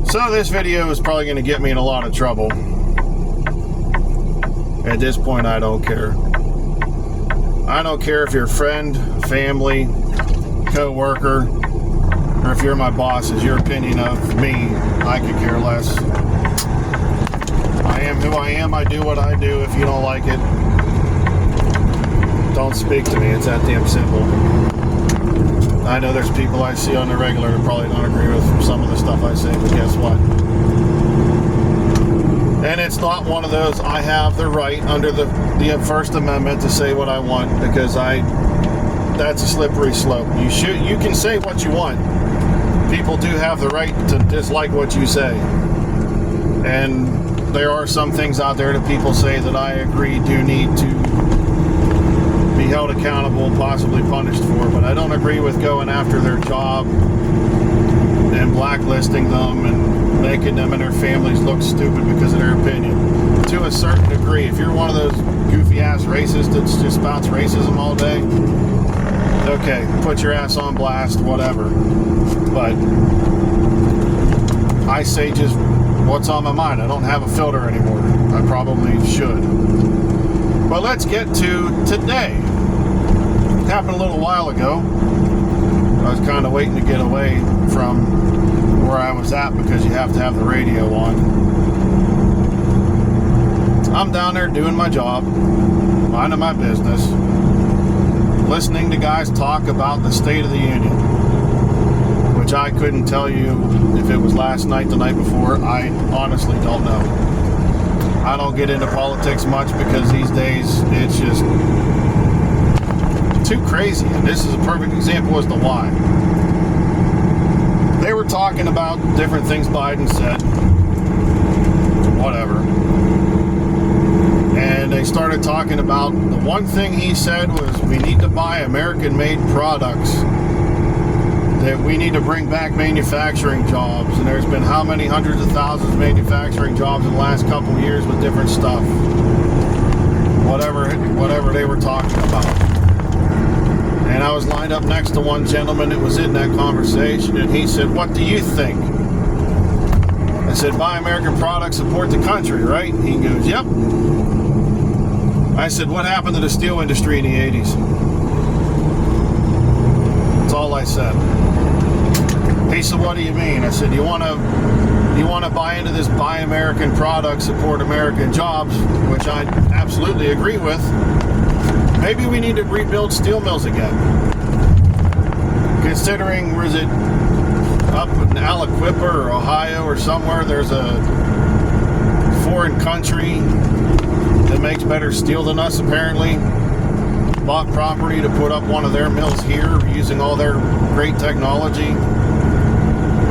So this video is probably going to get me in a lot of trouble. At this point, I don't care. I don't care if you're a friend, family, co-worker, or if you're my boss. Is your opinion of me, I could care less. I am who I am. I do what I do. If you don't like it, don't speak to me. It's that damn simple. I know there's people I see on the regular that probably don't agree with some of the stuff I say, but guess what? And it's not one of those, I have the right under the First Amendment to say what I want, because that's a slippery slope. You can say what you want. People do have the right to dislike what you say. And there are some things out there that people say that I agree do need to be held accountable and possibly punished for, but I don't agree with going after their job and blacklisting them and making them and their families look stupid because of their opinion. To a certain degree, if you're one of those goofy ass racists that just spouts racism all day, okay, put your ass on blast, whatever. But I say just what's on my mind. I don't have a filter anymore. I probably should. But let's get to today. It happened a little while ago. I was kind of waiting to get away from where I was at because you have to have the radio on. I'm down there doing my job, minding my business, listening to guys talk about the State of the Union, which I couldn't tell you if it was last night, the night before. I honestly don't know. I don't get into politics much because these days it's just too crazy, and this is a perfect example as to why. They were talking about different things Biden said, whatever, and they started talking about the one thing he said was we need to buy American-made products, that we need to bring back manufacturing jobs, and there's been how many hundreds of thousands of manufacturing jobs in the last couple of years with different stuff, whatever they were talking about. And I was lined up next to one gentleman that was in that conversation, and he said, what do you think? I said, buy American products, support the country, right? He goes, yep. I said, what happened to the steel industry in the 80s? That's all I said. He said, what do you mean? I said, you want to buy into this buy American products, support American jobs, which I absolutely agree with. Maybe we need to rebuild steel mills again. Considering, where is it, up in Aliquippa or Ohio or somewhere, there's a foreign country that makes better steel than us, apparently. Bought property to put up one of their mills here using all their great technology.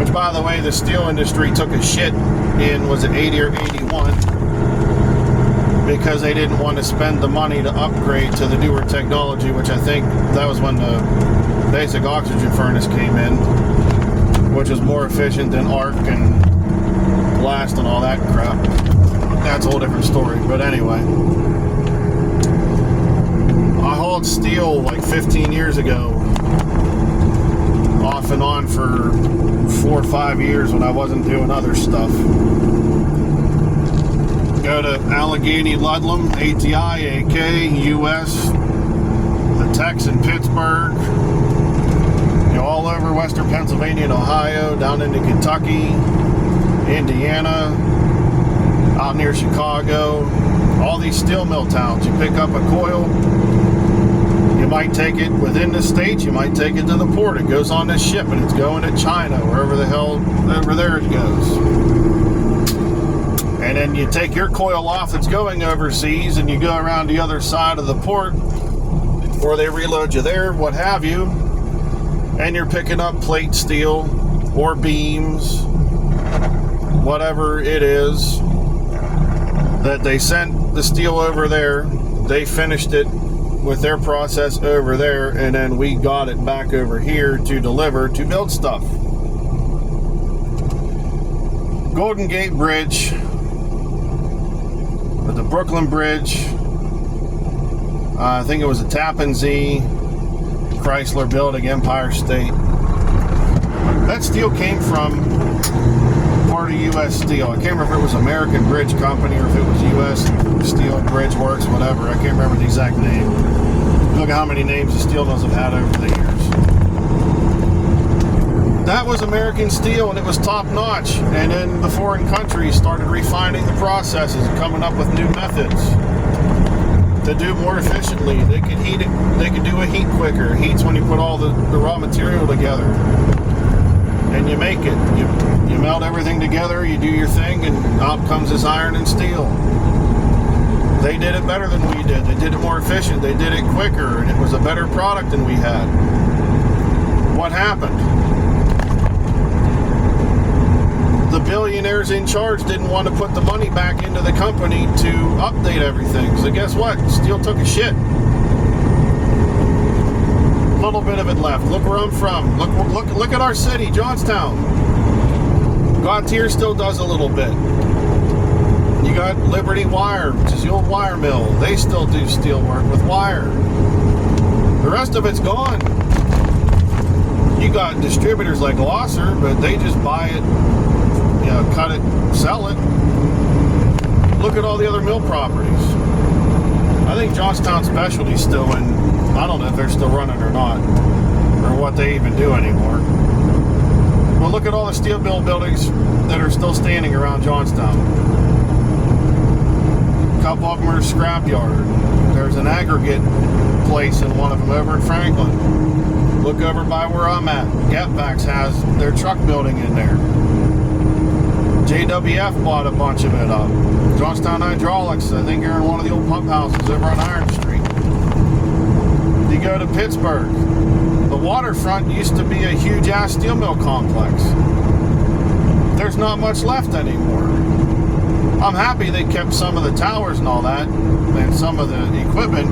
Which, by the way, the steel industry took a shit in, was it 80 or 81? Because they didn't want to spend the money to upgrade to the newer technology, which I think that was when the basic oxygen furnace came in, which was more efficient than arc and blast and all that crap. That's a whole different story, but anyway. I hauled steel like 15 years ago, off and on for 4 or 5 years when I wasn't doing other stuff. Go to Allegheny, Ludlam, ATI, AK, US, the Tex in Pittsburgh, all over western Pennsylvania and Ohio, down into Kentucky, Indiana, out near Chicago, all these steel mill towns. You pick up a coil, you might take it within the state, you might take it to the port, it goes on this ship and it's going to China, wherever the hell, over there it goes. And then you take your coil off that's going overseas and you go around the other side of the port, or they reload you there, what have you, and you're picking up plate steel or beams, whatever it is, that they sent the steel over there, they finished it with their process over there, and then we got it back over here to deliver, to build stuff. Golden Gate Bridge, or the Brooklyn Bridge, I think it was a Tappan Zee, Chrysler Building, Empire State. That steel came from part of to U.S. Steel. I can't remember if it was American Bridge Company or if it was U.S. Steel Bridge Works, whatever. I can't remember the exact name. Look at how many names the steel mills have had over the years. That was American Steel, and it was top notch. And then the foreign countries started refining the processes and coming up with new methods to do more efficiently. They could heat it. They could do a heat quicker. Heat's when you put all the raw material together, and you make it. You melt everything together. You do your thing, and out comes this iron and steel. They did it better than we did. They did it more efficient. They did it quicker, and it was a better product than we had. What happened? The billionaires in charge didn't want to put the money back into the company to update everything. So guess what? Steel took a shit. A little bit of it left. Look where I'm from. Look at our city, Johnstown. Gautier still does a little bit. You got Liberty Wire, which is the old wire mill. They still do steel work with wire. The rest of it's gone. You got distributors like Glosser, but they just buy it, you know, cut it, sell it. Look at all the other mill properties. I think Johnstown Specialty's still in. I don't know if they're still running or not, or what they even do anymore. Well, look at all the steel mill buildings that are still standing around Johnstown. A couple of them are scrapyard. There's an aggregate place in one of them over in Franklin. Look over by where I'm at. Gapvax has their truck building in there. JWF bought a bunch of it up. Johnstown Hydraulics, I think you're in one of the old pump houses over on Iron Street. You go to Pittsburgh. The waterfront used to be a huge ass steel mill complex. There's not much left anymore. I'm happy they kept some of the towers and all that, and some of the equipment.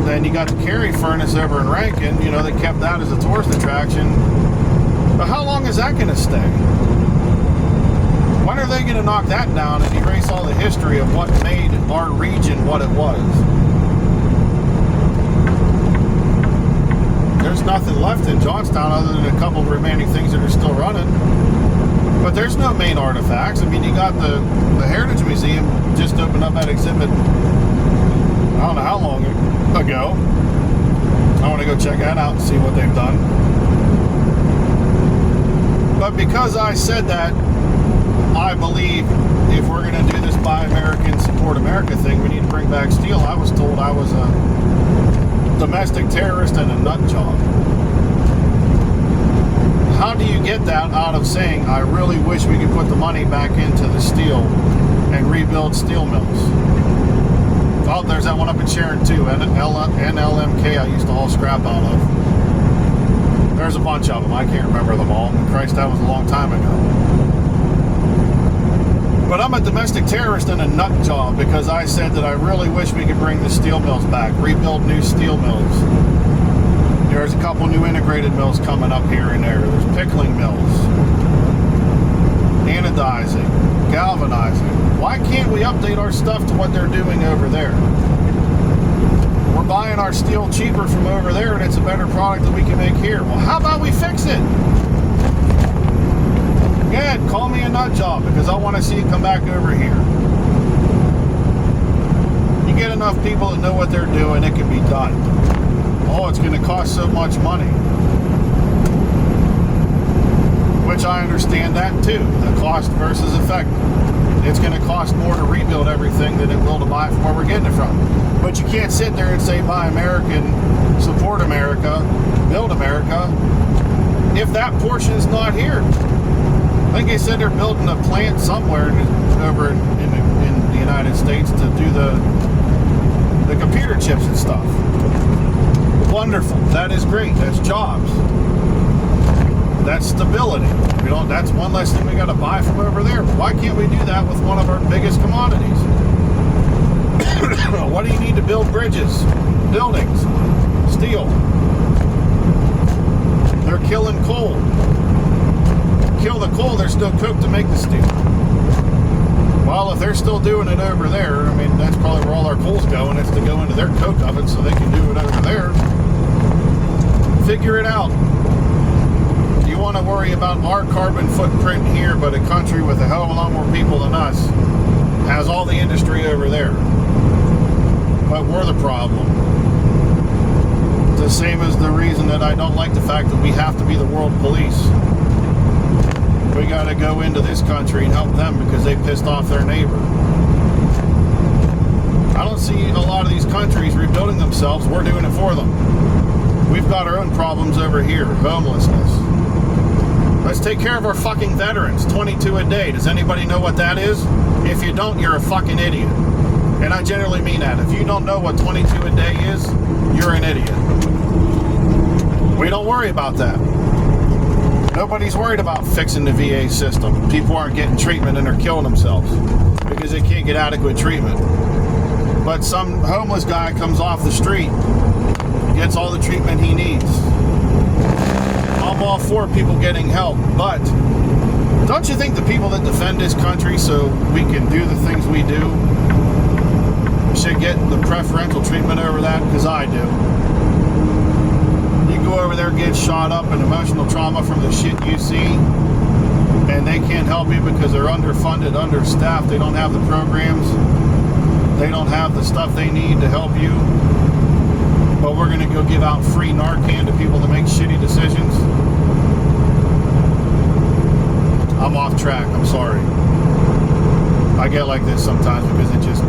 Then you got the Carey furnace over in Rankin. You know, they kept that as a tourist attraction. But how long is that going to stay? When are they going to knock that down and erase all the history of what made our region what it was? There's nothing left in Johnstown other than a couple of remaining things that are still running. But there's no main artifacts. I mean, you got the Heritage Museum just opened up that exhibit, I don't know how long ago. I want to go check that out and see what they've done. But because I said that, I believe if we're going to do this Buy American, Support America thing, we need to bring back steel. I was told I was a domestic terrorist and a nut job. How do you get that out of saying, I really wish we could put the money back into the steel and rebuild steel mills? Oh, there's that one up in Sharon too, NLMK I used to haul scrap out of. There's a bunch of them. I can't remember them all. Christ, that was a long time ago. But I'm a domestic terrorist and a nut job because I said that I really wish we could bring the steel mills back, rebuild new steel mills. There's a couple new integrated mills coming up here and there. There's pickling mills, anodizing, galvanizing. Why can't we update our stuff to what they're doing over there? We're buying our steel cheaper from over there and it's a better product that we can make here. Well, how about we fix it? Good, call me a nut job because I want to see it come back over here. You get enough people that know what they're doing, it can be done. Oh, it's going to cost so much money. Which I understand that too, the cost versus effect. It's going to cost more to rebuild everything than it will to buy it from where we're getting it from. But you can't sit there and say Buy American, Support America, Build America, if that portion's not here. I think they said they're building a plant somewhere over in the United States to do the computer chips and stuff. Wonderful. That is great. That's jobs. That's stability. That's one less thing we got to buy from over there. But why can't we do that with one of our biggest commodities? What do you need to build bridges, buildings, steel? They're killing coal. Kill the coal, they're still cooked to make the steel. Well, if they're still doing it over there, I mean, that's probably where all our coal's going. It's to go into their coke oven so they can do it over there. Figure it out. You want to worry about our carbon footprint here, but a country with a hell of a lot more people than us has all the industry over there. But we're the problem. It's the same as the reason that I don't like the fact that we have to be the world police. We got to go into this country and help them because they pissed off their neighbor. I don't see a lot of these countries rebuilding themselves. We're doing it for them. We've got our own problems over here. Homelessness. Let's take care of our fucking veterans. 22 a day. Does anybody know what that is? If you don't, you're a fucking idiot. And I generally mean that. If you don't know what 22 a day is, you're an idiot. We don't worry about that. Nobody's worried about fixing the VA system. People aren't getting treatment and they're killing themselves because they can't get adequate treatment. But some homeless guy comes off the street, gets all the treatment he needs. I'm all for people getting help, but don't you think the people that defend this country so we can do the things we do should get the preferential treatment over that? Because I do. You go over there, get shot up in emotional trauma from the shit you see, and they can't help you because they're underfunded, understaffed, they don't have the programs, they don't have the stuff they need to help you. But we're going to go give out free Narcan to people that make shitty decisions. I'm off track, I'm sorry. I get like this sometimes because it just...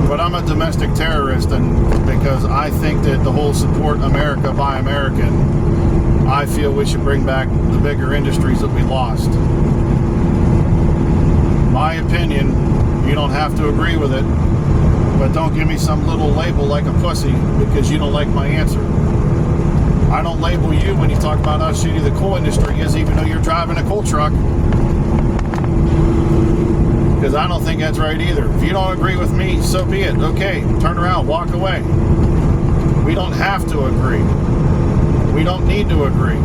But I'm a domestic terrorist, and because I think that the whole support America by American, I feel we should bring back the bigger industries that we lost. My opinion, you don't have to agree with it, but don't give me some little label like a pussy because you don't like my answer. I don't label you when you talk about how shitty the coal industry is, even though you're driving a coal truck. Because I don't think that's right either. If you don't agree with me, so be it. Okay, turn around, walk away. We don't have to agree. We don't need to agree.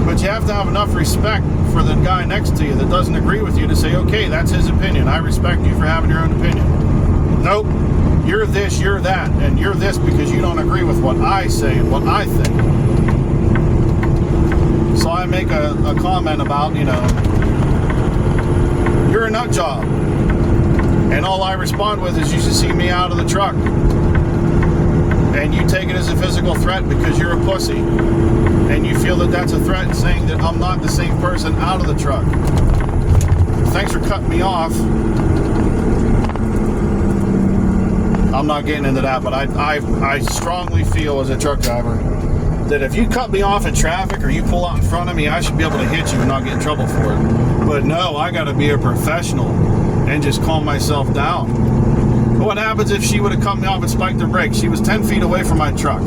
But you have to have enough respect for the guy next to you that doesn't agree with you to say, okay, that's his opinion. I respect you for having your own opinion. Nope. You're this, you're that, and you're this because you don't agree with what I say and what I think. So I make a comment about, you're a nut job. And all I respond with is you should see me out of the truck. And you take it as a physical threat because you're a pussy. And you feel that that's a threat saying that I'm not the same person out of the truck. Thanks for cutting me off. I'm not getting into that, but I strongly feel as a truck driver that if you cut me off in traffic or you pull out in front of me, I should be able to hit you and not get in trouble for it. But no, I got to be a professional and just calm myself down. But what happens if she would have cut me off and spiked the brakes? She was 10 feet away from my truck.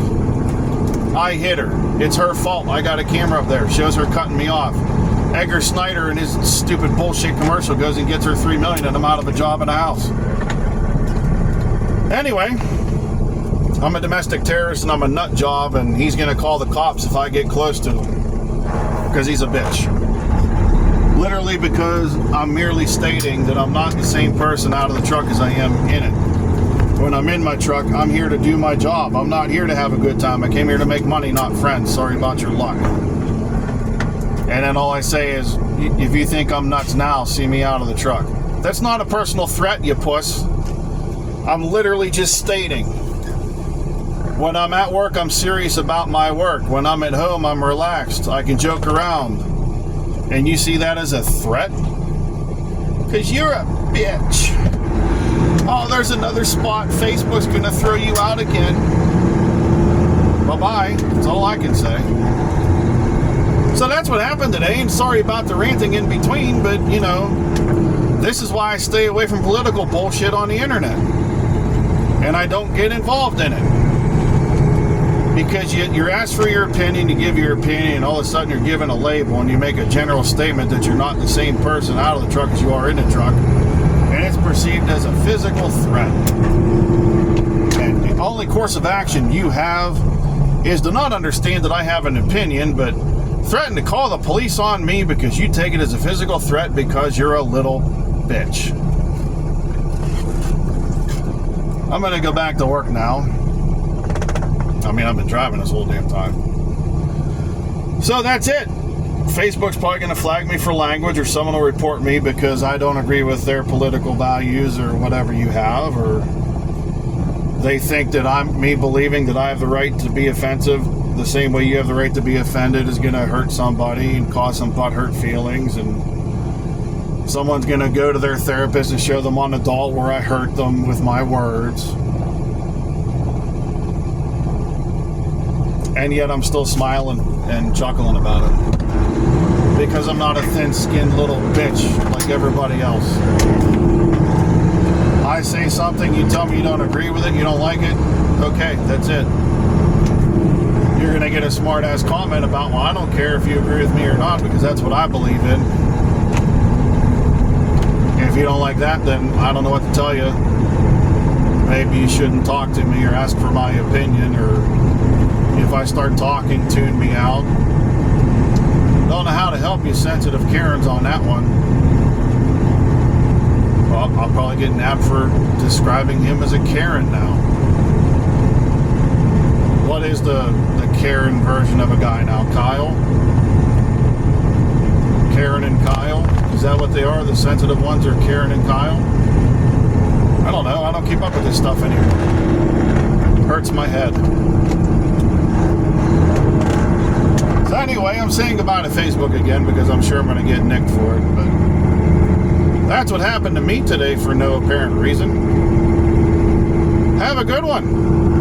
I hit her. It's her fault. I got a camera up there. Shows her cutting me off. Edgar Snyder and his stupid bullshit commercial goes and gets her $3 million and I'm out of a job and a house. Anyway, I'm a domestic terrorist and I'm a nut job, and he's going to call the cops if I get close to him because he's a bitch. Literally because I'm merely stating that I'm not the same person out of the truck as I am in it. When I'm in my truck, I'm here to do my job. I'm not here to have a good time. I came here to make money, not friends. Sorry about your luck. And then all I say is, if you think I'm nuts now, see me out of the truck. That's not a personal threat, you puss. I'm literally just stating. When I'm at work, I'm serious about my work. When I'm at home, I'm relaxed. I can joke around. And you see that as a threat? Because you're a bitch. Oh, there's another spot. Facebook's going to throw you out again. Bye-bye. That's all I can say. So that's what happened today. And sorry about the ranting in between, but, this is why I stay away from political bullshit on the internet. And I don't get involved in it. Because you're asked for your opinion, you give your opinion, and all of a sudden you're given a label and you make a general statement that you're not the same person out of the truck as you are in the truck. And it's perceived as a physical threat. And the only course of action you have is to not understand that I have an opinion, but threaten to call the police on me because you take it as a physical threat because you're a little bitch. I'm going to go back to work now. I mean, I've been driving this whole damn time. So that's it. Facebook's probably going to flag me for language, or someone will report me because I don't agree with their political values or whatever you have, or they think that me believing that I have the right to be offensive the same way you have the right to be offended is going to hurt somebody and cause some butthurt feelings, and someone's going to go to their therapist and show them on adult where I hurt them with my words. And yet I'm still smiling and chuckling about it. Because I'm not a thin-skinned little bitch like everybody else. I say something, you tell me you don't agree with it, you don't like it, okay, that's it. You're going to get a smart-ass comment about, well, I don't care if you agree with me or not, because that's what I believe in. And if you don't like that, then I don't know what to tell you. Maybe you shouldn't talk to me or ask for my opinion, or if I start talking, tune me out. Don't know how to help you sensitive Karens on that one. Well, I'll probably get nabbed for describing him as a Karen now. What is the Karen version of a guy now? Kyle? Karen and Kyle? Is that what they are? The sensitive ones are Karen and Kyle? I don't know. I don't keep up with this stuff anymore. Hurts my head. So anyway, I'm saying goodbye to Facebook again because I'm sure I'm going to get nicked for it. But that's what happened to me today for no apparent reason. Have a good one.